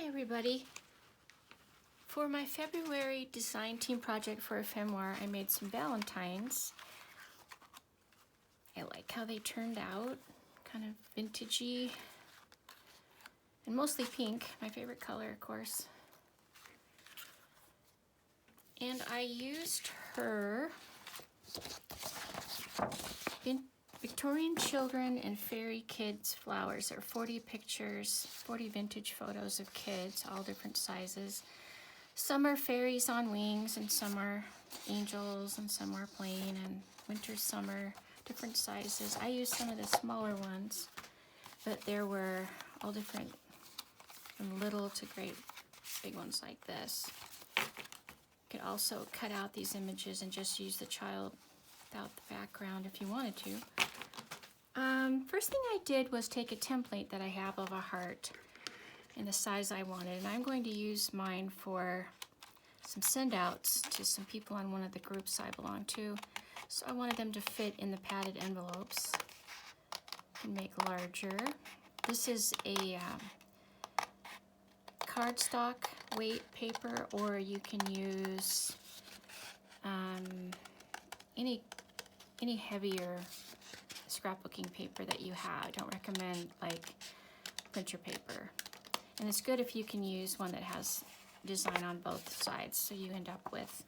Hi everybody. For my February design team project for Ephemoire, I made some Valentines. I like how they turned out, kind of vintagey and mostly pink, my favorite color of course. And I used her Victorian Children and Fairy Kids flowers. There are 40 pictures, 40 vintage photos of kids, all different sizes. Some are fairies on wings, and some are angels, and some are plain, and winter, summer, different sizes. I used some of the smaller ones, but there were all different, from little to great big ones like this. You could also cut out these images and just use the child without the background if you wanted to. First thing I did was take a template that I have of a heart in the size I wanted, and I'm going to use mine for some send outs to some people on one of the groups I belong to. So I wanted them to fit in the padded envelopes and make larger. This is a cardstock weight paper, or you can use any heavier scrapbooking paper that you have. I don't recommend like printer paper. And it's good if you can use one that has design on both sides, so you end up with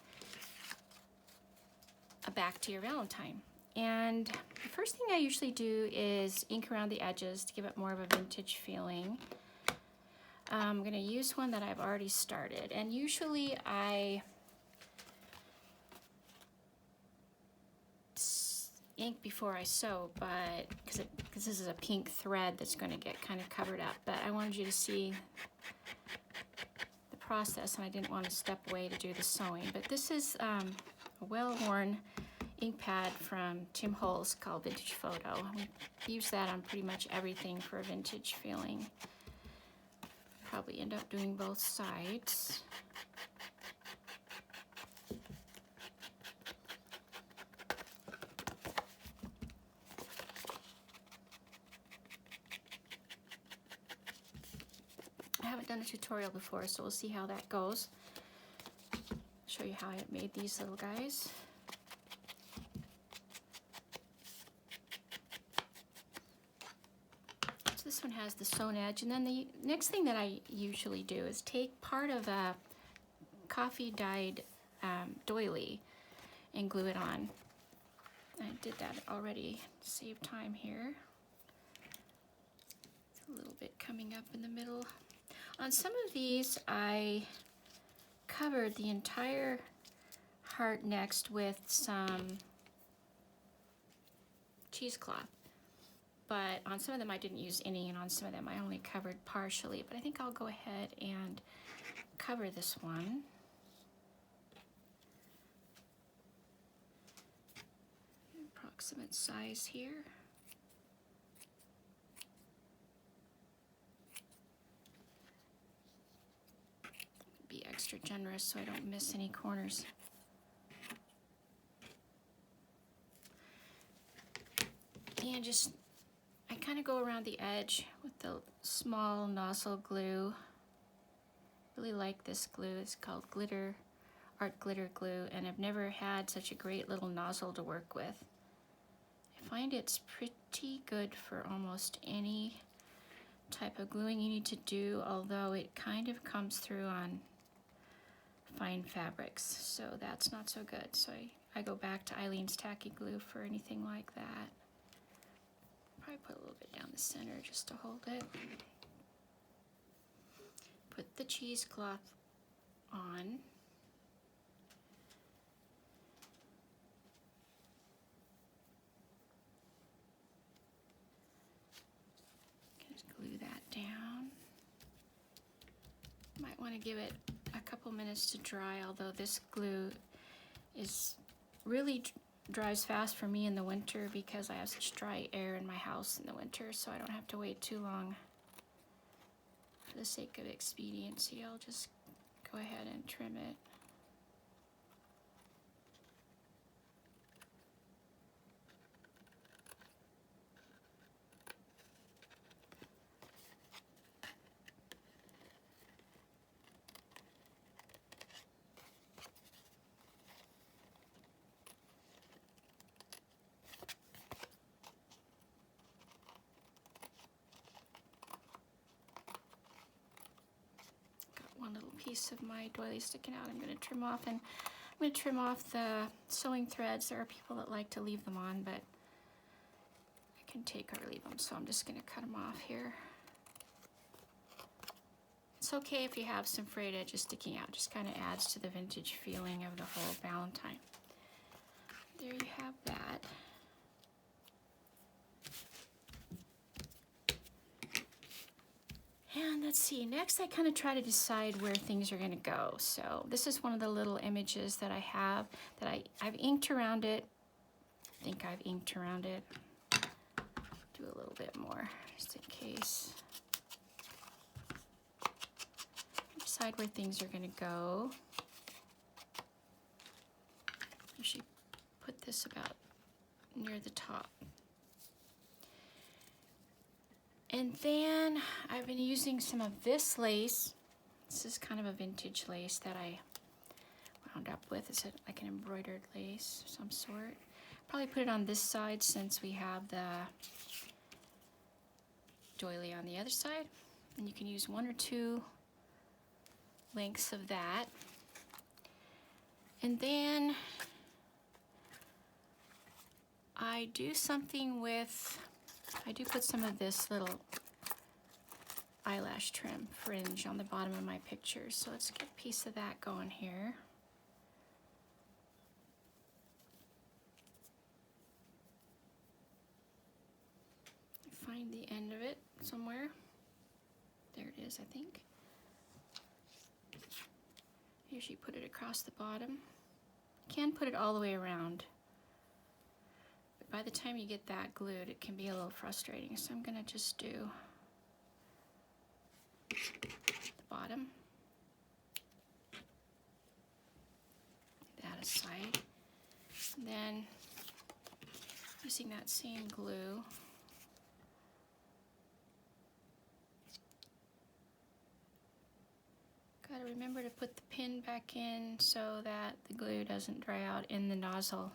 a back to your Valentine. And the first thing I usually do is ink around the edges to give it more of a vintage feeling. I'm going to use one that I've already started, and usually I ink before I sew, but because this is a pink thread that's going to get kind of covered up, but I wanted you to see the process, and I didn't want to step away to do the sewing. But this is a well-worn ink pad from Tim Holtz called Vintage Photo. We use that on pretty much everything for a vintage feeling. Probably end up doing both sides. I haven't done a tutorial before, so we'll see how that goes. Show you how I made these little guys. So this one has the sewn edge, and then the next thing that I usually do is take part of a coffee dyed doily and glue it on. I did that already to save time here. It's a little bit coming up in the middle. On some of these, I covered the entire heart next with some cheesecloth, but on some of them I didn't use any, and on some of them I only covered partially. But I think I'll go ahead and cover this one. Approximate size here. Be extra generous so I don't miss any corners. And just, I kind of go around the edge with the small nozzle glue. Really like this glue. It's called Art Glitter Glue, and I've never had such a great little nozzle to work with. I find it's pretty good for almost any type of gluing you need to do, although it kind of comes through on fine fabrics, so that's not so good. So I go back to Eileen's tacky glue for anything like that. Probably put a little bit down the center just to hold it. Put the cheesecloth on. Just glue that down. Might want to give it a couple minutes to dry, although this glue is really dries fast for me in the winter because I have such dry air in my house in the winter, so I don't have to wait too long. For the sake of expediency, I'll just go ahead and trim it. piece of my doily sticking out. I'm going to trim off, and I'm going to trim off the sewing threads. There are people that like to leave them on, but I can take or leave them, so I'm just going to cut them off here. It's okay if you have some frayed edges sticking out. Just kind of adds to the vintage feeling of the whole Valentine. There you have that. And let's see, next I kind of try to decide where things are going to go. So this is one of the little images that I have that I've inked around it. I think I've inked around it. Do a little bit more just in case. Decide where things are going to go. Usually put this about near the top. And then I've been using some of this lace. This is kind of a vintage lace that I wound up with. It's like an embroidered lace of some sort. Probably put it on this side since we have the doily on the other side. And you can use one or two lengths of that. And then I do something with, I do put some of this little eyelash trim fringe on the bottom of my pictures. So let's get a piece of that going here. Find the end of it somewhere. There it is, I think. Usually put it across the bottom. You can put it all the way around. But by the time you get that glued, it can be a little frustrating. So I'm gonna just do the bottom. That aside. And then using that same glue, gotta remember to put the pin back in so that the glue doesn't dry out in the nozzle.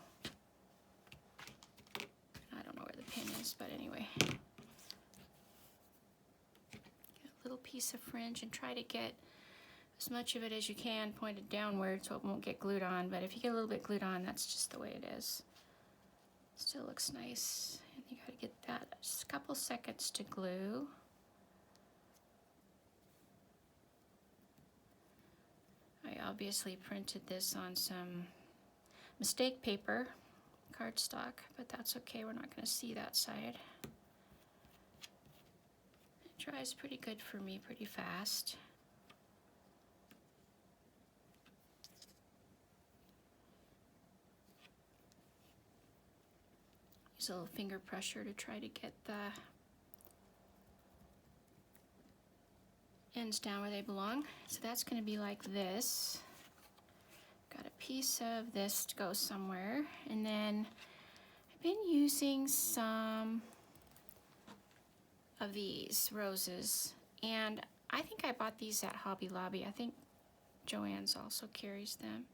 I don't know where the pin is, but anyway. Get a little piece of fringe and try to get as much of it as you can pointed downward so it won't get glued on. But if you get a little bit glued on, that's just the way it is. Still looks nice. And you gotta get that just a couple seconds to glue. I obviously printed this on some mistake paper, cardstock, but that's okay, we're not going to see that side. It dries pretty good for me, pretty fast. Use a little finger pressure to try to get the ends down where they belong. So that's going to be like this. Got a piece of this to go somewhere. And then I've been using some of these roses. And I think I bought these at Hobby Lobby. I think Joann's also carries them.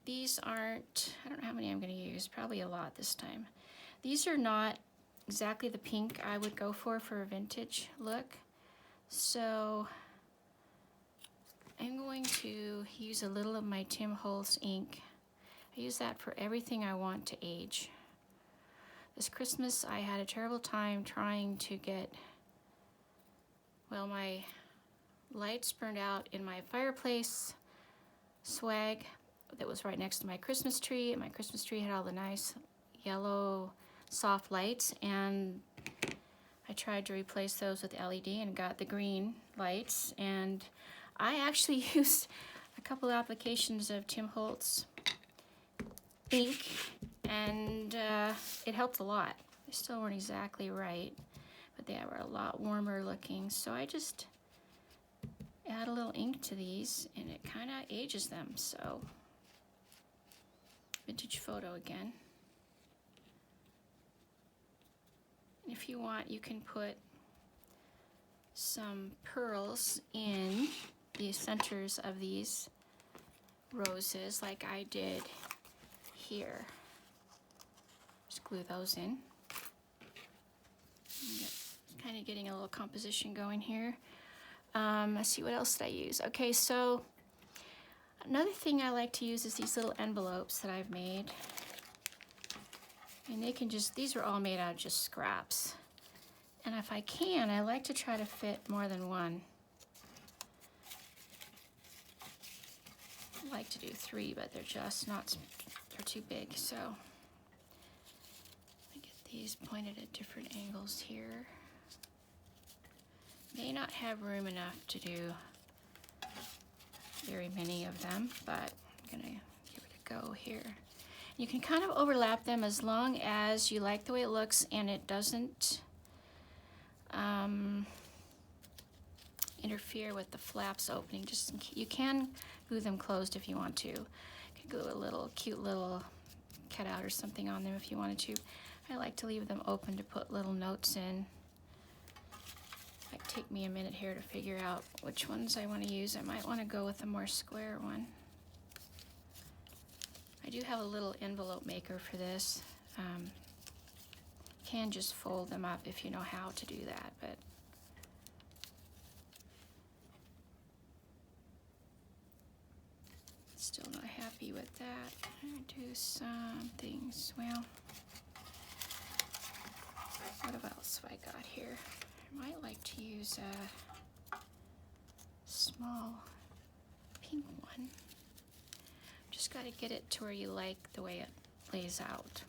These aren't, I don't know how many I'm going to use. Probably a lot this time. These are not exactly the pink I would go for a vintage look. So I'm going to use a little of my Tim Holtz ink. I use that for everything I want to age. This Christmas I had a terrible time trying to get, well, my lights burned out in my fireplace swag that was right next to my Christmas tree, and my Christmas tree had all the nice yellow soft lights, and I tried to replace those with LED and got the green lights, and I actually used a couple of applications of Tim Holtz ink, and it helped a lot. They still weren't exactly right, but they were a lot warmer looking, so I just add a little ink to these and it kind of ages them. So vintage photo again. If you want, you can put some pearls in the centers of these roses like I did here. Just glue those in. Kind of getting a little composition going here. Let's see, what else did I use? Okay, so another thing I like to use is these little envelopes that I've made. And they can just, these are all made out of just scraps. And if I can, I like to try to fit more than one. I like to do 3, but they're just not, they're too big. So I get these pointed at different angles here. May not have room enough to do very many of them, but I'm gonna give it a go here. You can kind of overlap them as long as you like the way it looks and it doesn't interfere with the flaps opening. Just you can glue them closed if you want to. You can glue a little cute little cutout or something on them if you wanted to. I like to leave them open to put little notes in. It might take me a minute here to figure out which ones I want to use. I might want to go with a more square one. I do have a little envelope maker for this. Can just fold them up if you know how to do that, but still not happy with that. I'm gonna do some things. Well, what else have I got here? I might like to use a small pink one. Just got to get it to where you like the way it lays out.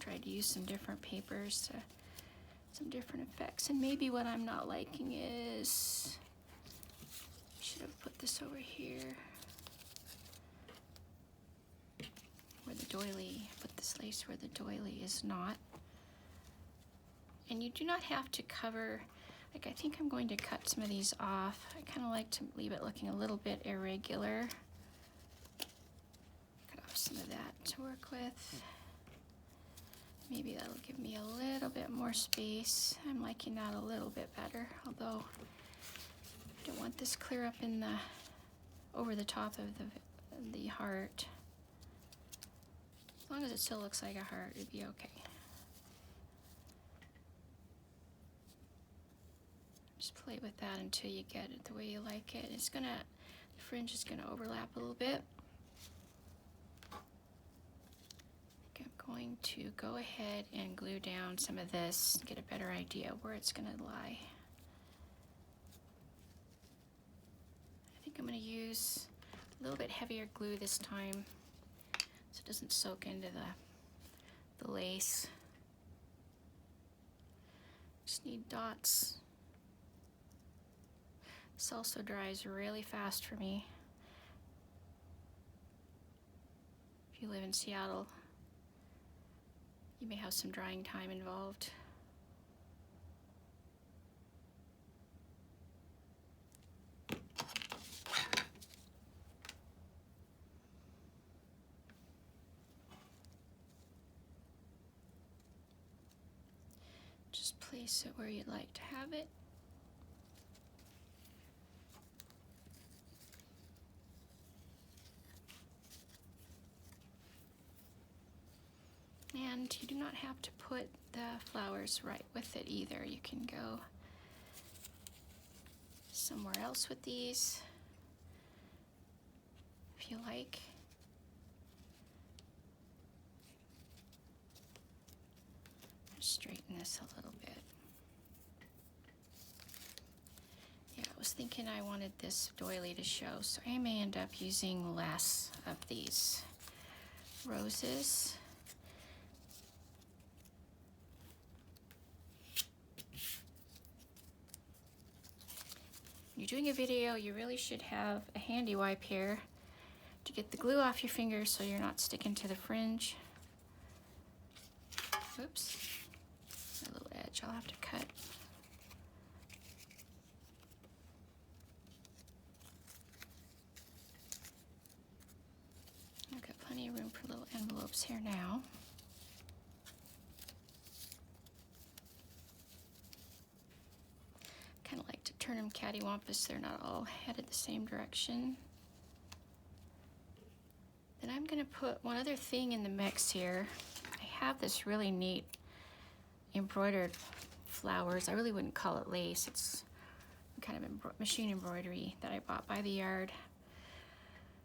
Tried to use some different papers to some different effects, and maybe what I'm not liking is, should have put this over here where the doily, put this lace where the doily is not. And you do not have to cover, like I think I'm going to cut some of these off. I kind of like to leave it looking a little bit irregular. Cut off some of that to work with. Maybe that'll give me a little bit more space. I'm liking that a little bit better, although I don't want this clear up in the, over the top of the heart. As long as it still looks like a heart, it'd be okay. Just play with that until you get it the way you like it. It's gonna, the fringe is gonna overlap a little bit. I think I'm going to go ahead and glue down some of this, get a better idea where it's gonna lie. I think I'm gonna use a little bit heavier glue this time so it doesn't soak into the lace. Just need dots. This also dries really fast for me. If you live in Seattle, you may have some drying time involved. Just place it where you'd like to have it. And you do not have to put the flowers right with it either. You can go somewhere else with these if you like. Just straighten this a little bit. Yeah, I was thinking I wanted this doily to show, so I may end up using less of these roses. When you're doing a video, you really should have a handy wipe here to get the glue off your fingers so you're not sticking to the fringe. Oops, a little edge I'll have to cut. I've got plenty of room for little envelopes here now. Kind of like to turn them cattywampus, they're not all headed the same direction. Then I'm going to put one other thing in the mix here. I have this really neat embroidered flowers. I really wouldn't call it lace. It's kind of machine embroidery that I bought by the yard,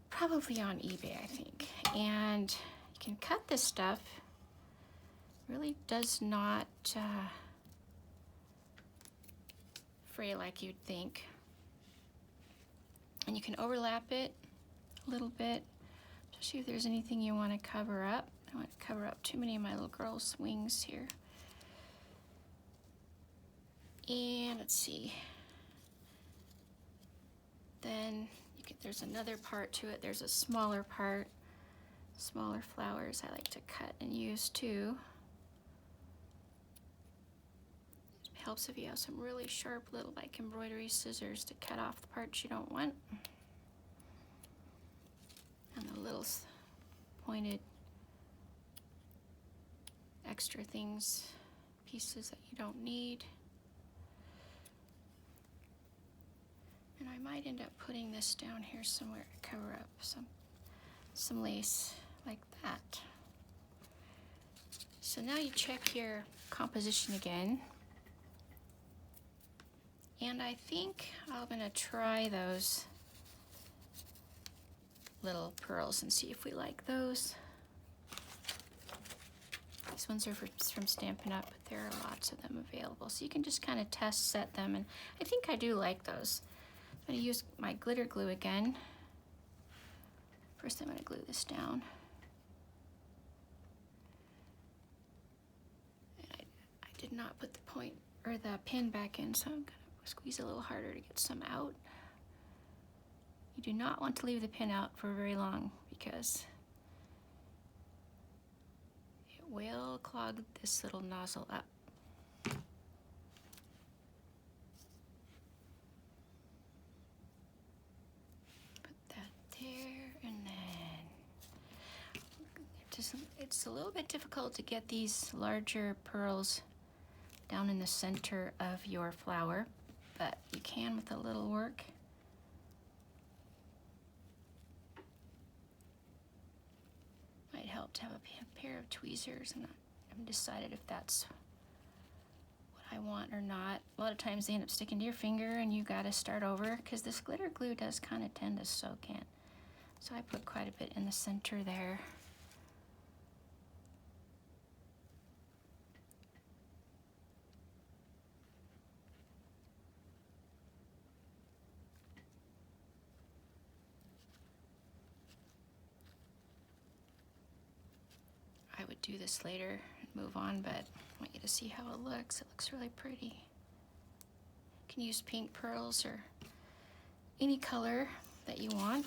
probably on eBay, I think. And you can cut this stuff. Really does not fray like you'd think. And you can overlap it a little bit, especially if there's anything you want to cover up. I don't want to cover up too many of my little girl's wings here. And let's see. Then there's another part to it. There's a smaller part, smaller flowers I like to cut and use too. It helps if you have some really sharp little like embroidery scissors to cut off the parts you don't want. And the little pointed extra things, pieces that you don't need. And I might end up putting this down here somewhere to cover up some lace like that. So now you check your composition again. And I think I'm gonna try those little pearls and see if we like those. These ones are from Stampin' Up, but there are lots of them available. So you can just kind of test set them, and I think I do like those. I'm gonna use my glitter glue again. First I'm gonna glue this down. And I did not put the point or the pin back in, so I'm gonna squeeze a little harder to get some out. You do not want to leave the pin out for very long because it will clog this little nozzle up. It's a little bit difficult to get these larger pearls down in the center of your flower, but you can with a little work. Might help to have a pair of tweezers, and I haven't decided if that's what I want or not. A lot of times they end up sticking to your finger and you gotta start over because this glitter glue does kind of tend to soak in. So I put quite a bit in the center there. I would do this later and move on, but I want you to see how it looks. It looks really pretty. You can use pink pearls or any color that you want.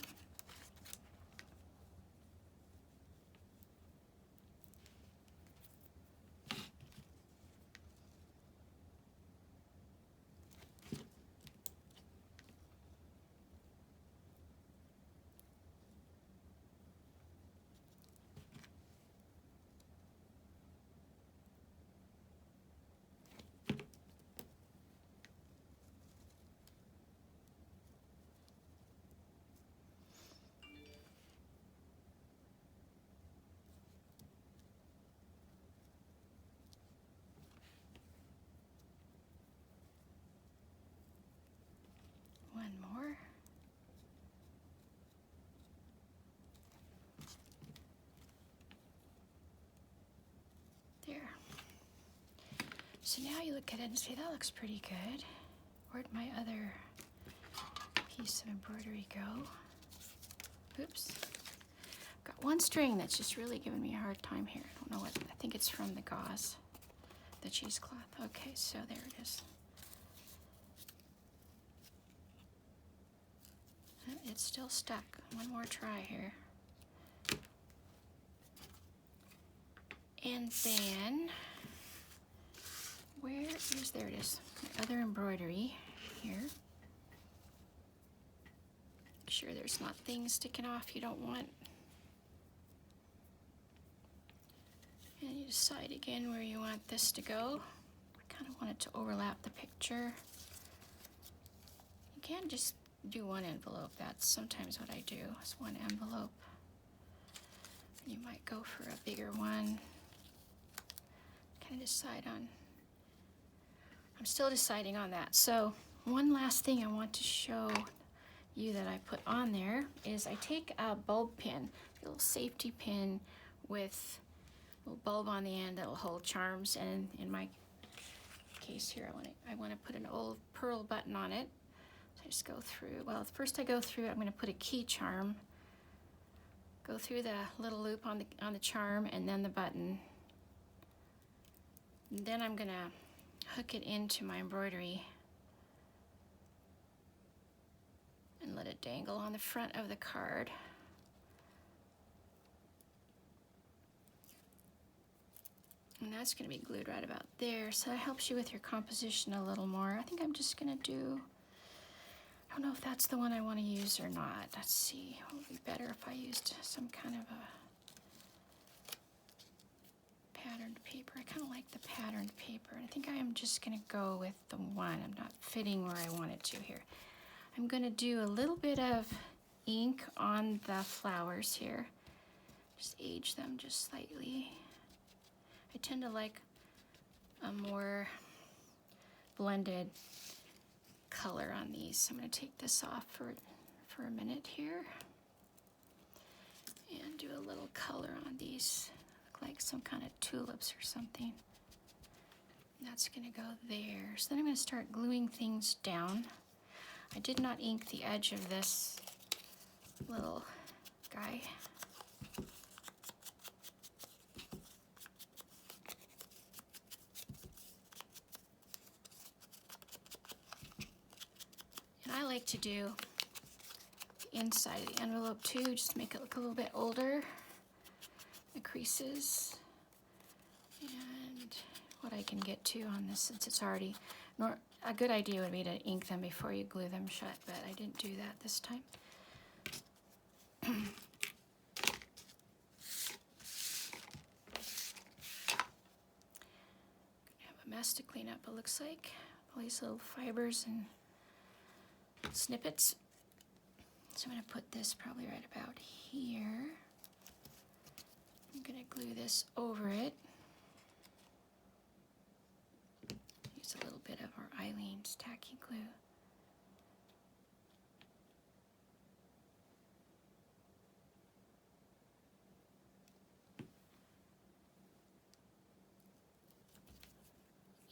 One more. There. So now you look at it and say, that looks pretty good. Where'd my other piece of embroidery go? Oops. Got one string that's just really giving me a hard time here. I don't know what, I think it's from the gauze, the cheesecloth. Okay, so there it is. It's still stuck. One more try here. And then, there it is, my other embroidery here. Make sure there's not things sticking off you don't want. And you decide again where you want this to go. I kind of want it to overlap the picture. You can't just do one envelope. That's sometimes what I do, is one envelope. You might go for a bigger one. Kind of decide on I'm still deciding on that. So one last thing I want to show you that I put on there is I take a bulb pin, a little safety pin with a little bulb on the end that'll hold charms, and in my case here I want to put an old pearl button on it. So I just go through, well first I go through, I'm going to put a key charm, go through the little loop on the charm and then the button. And then I'm going to hook it into my embroidery and let it dangle on the front of the card. And that's going to be glued right about there, so that helps you with your composition a little more. I think I'm just going to do, I don't know if that's the one I want to use or not. Let's see, it would be better if I used some kind of a patterned paper. I kind of like the patterned paper. I think I am just going to go with the one. I'm not fitting where I want it to here. I'm going to do a little bit of ink on the flowers here. Just age them just slightly. I tend to like a more blended color on these. So I'm going to take this off for a minute here and do a little color on these. Look like some kind of tulips or something. And that's going to go there. So then I'm going to start gluing things down. I did not ink the edge of this little guy. I like to do the inside of the envelope too, just to make it look a little bit older. The creases and what I can get to on this, since it's already, a good idea would be to ink them before you glue them shut, but I didn't do that this time. I have a mess to clean up, it looks like. All these little fibers and snippets. So I'm going to put this probably right about here. I'm going to glue this over it. Use a little bit of our Eileen's tacky glue.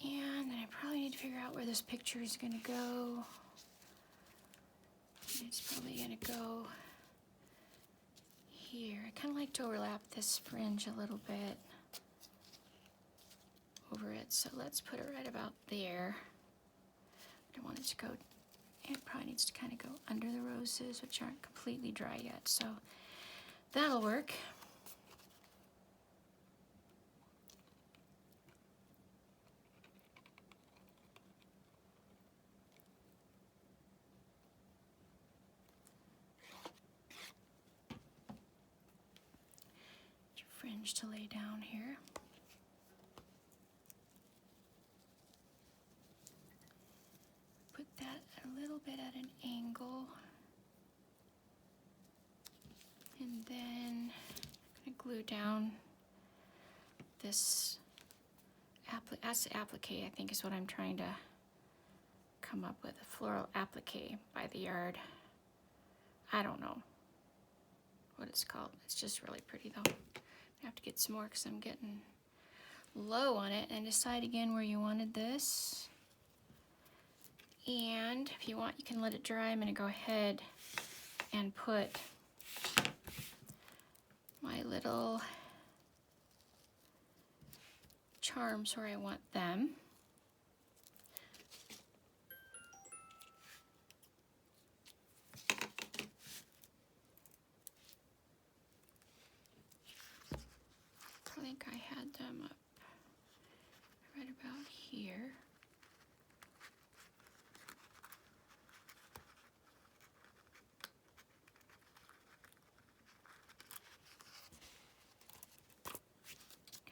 And then I probably need to figure out where this picture is going to go. It's probably going to go here. I kind of like to overlap this fringe a little bit over it, so let's put it right about there. I don't want it to go, it probably needs to kind of go under the roses, which aren't completely dry yet, so that'll work. Fringe to lay down here. Put that a little bit at an angle. And then I'm going to glue down this, that's applique, I think is what I'm trying to come up with, a floral applique by the yard. I don't know what it's called. It's just really pretty though. I have to get some more because I'm getting low on it, and decide again where you wanted this. And if you want, you can let it dry. I'm going to go ahead and put my little charms where I want them. I think I had them up right about here.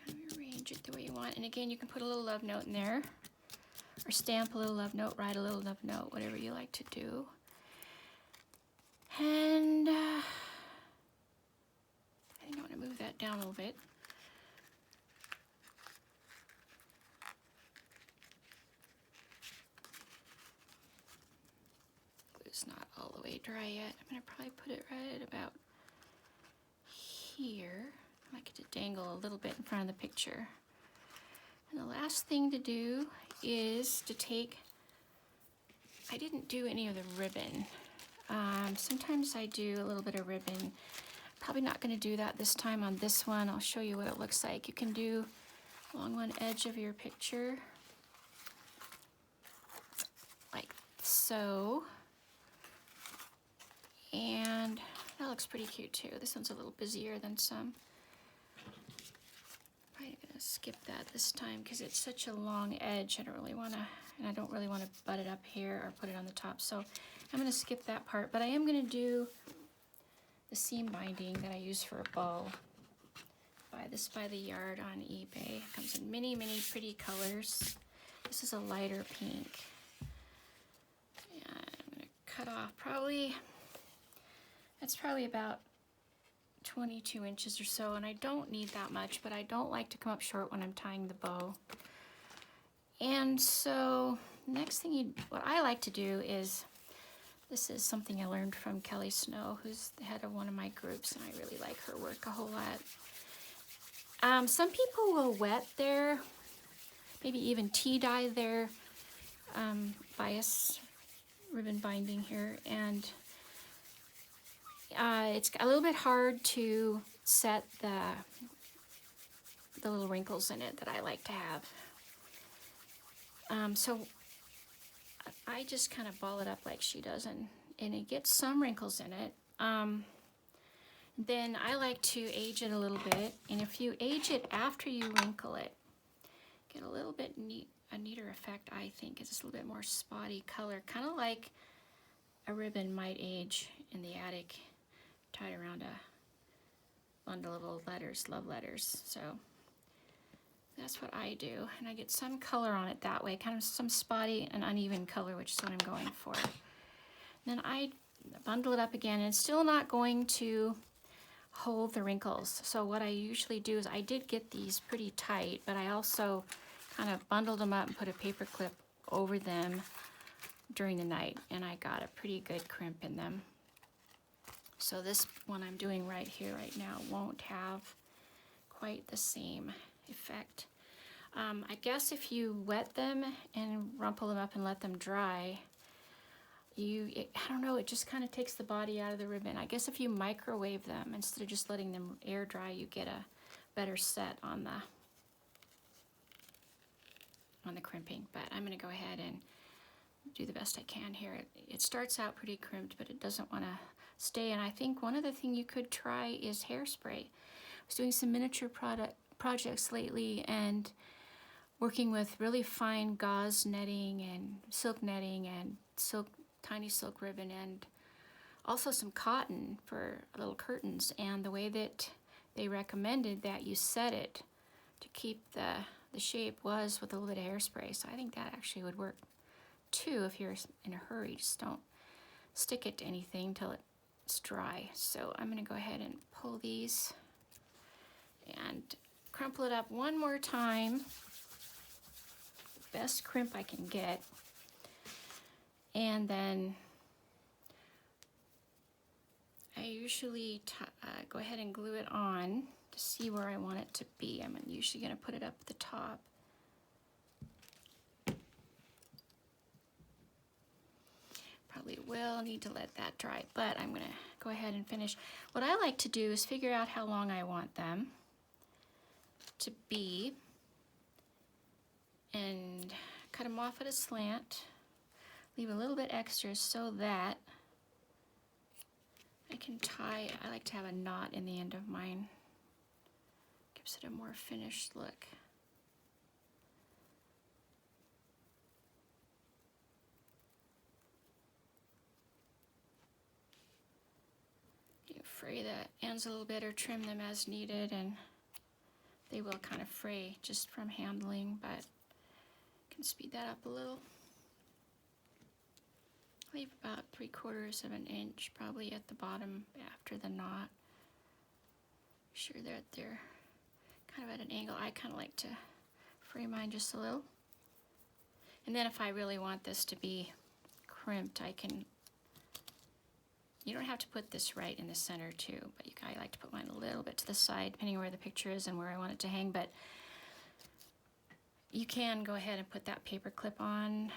Kind of arrange it the way you want. And again, you can put a little love note in there, or stamp a little love note, write a little love note, whatever you like to do. And I think I want to move that down a little bit. It's not all the way dry yet. I'm gonna probably put it right about here. I like it to dangle a little bit in front of the picture. And the last thing to do is to take, I didn't do any of the ribbon. Sometimes I do a little bit of ribbon. Probably not going to do that this time on this one. I'll show you what it looks like. You can do along one edge of your picture, like so. And that looks pretty cute too. This one's a little busier than some. Probably gonna skip that this time because it's such a long edge. I don't really want to, and I don't really want to butt it up here or put it on the top. So I'm gonna skip that part, but I am gonna do the seam binding that I use for a bow. Buy this by the yard on eBay. It comes in many, many pretty colors. This is a lighter pink. And I'm gonna cut off probably, that's probably about 22 inches or so, and I don't need that much, but I don't like to come up short when I'm tying the bow. And so next thing what I like to do is, this is something I learned from Kelly Snow, who's the head of one of my groups, and I really like her work a whole lot. Some people will wet their, maybe even tea dye their bias ribbon binding here, and it's a little bit hard to set the little wrinkles in it that I like to have. So I just kind of ball it up like she does, and it gets some wrinkles in it. Then I like to age it a little bit, and if you age it after you wrinkle it, get a little bit a neater effect, I think. It's just a little bit more spotty color, kind of like a ribbon might age in the attic, tied around a bundle of old letters, love letters. So that's what I do, and I get some color on it that way, kind of some spotty and uneven color, which is what I'm going for. Then I bundle it up again, and it's still not going to hold the wrinkles. So what I usually do is, I did get these pretty tight, but I also kind of bundled them up and put a paper clip over them during the night, and I got a pretty good crimp in them. So this one I'm doing right here, right now, won't have quite the same effect. I guess if you wet them and rumple them up and let them dry, I don't know, it just kind of takes the body out of the ribbon. I guess if you microwave them instead of just letting them air dry, you get a better set on the crimping. But I'm going to go ahead and do the best I can here. It starts out pretty crimped, but it doesn't want to stay. And I think one other thing you could try is hairspray. I was doing some miniature projects lately and working with really fine gauze netting and tiny silk ribbon, and also some cotton for little curtains. And the way that they recommended that you set it to keep the shape was with a little bit of hairspray. So I think that actually would work too if you're in a hurry. Just don't stick it to anything till it's dry. So I'm going to go ahead and pull these and crumple it up one more time, best crimp I can get, and then I usually go ahead and glue it on to see where I want it to be. I'm usually going to put it up at the top. Probably will need to let that dry, but I'm going to go ahead and finish. What I like to do is figure out how long I want them to be and cut them off at a slant, leave a little bit extra so that I can tie. I like to have a knot in the end of mine. Gives it a more finished look. You fray the ends a little bit or trim them as needed, and they will kind of fray just from handling, but I can speed that up a little. Leave about 3/4 of an inch probably at the bottom after the knot. Sure they're kind of at an angle. I kind of like to fray mine just a little. And then if I really want this to be crimped, I can You don't have to put this right in the center too, but I like to put mine a little bit to the side, depending on where the picture is and where I want it to hang. But you can go ahead and put that paper clip on,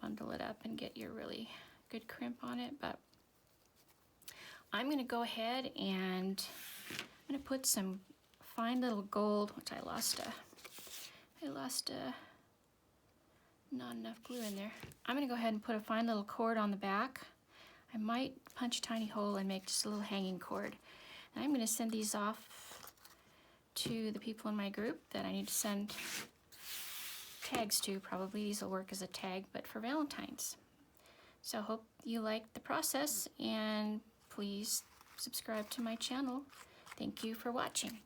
bundle it up, and get your really good crimp on it. But I'm going to go ahead and I'm going to put some fine little gold, which I lost not enough glue in there. I'm going to go ahead and put a fine little cord on the back. I might punch a tiny hole and make just a little hanging cord. And I'm going to send these off to the people in my group that I need to send tags to. Probably these will work as a tag, but for Valentine's. So I hope you like the process, and please subscribe to my channel. Thank you for watching.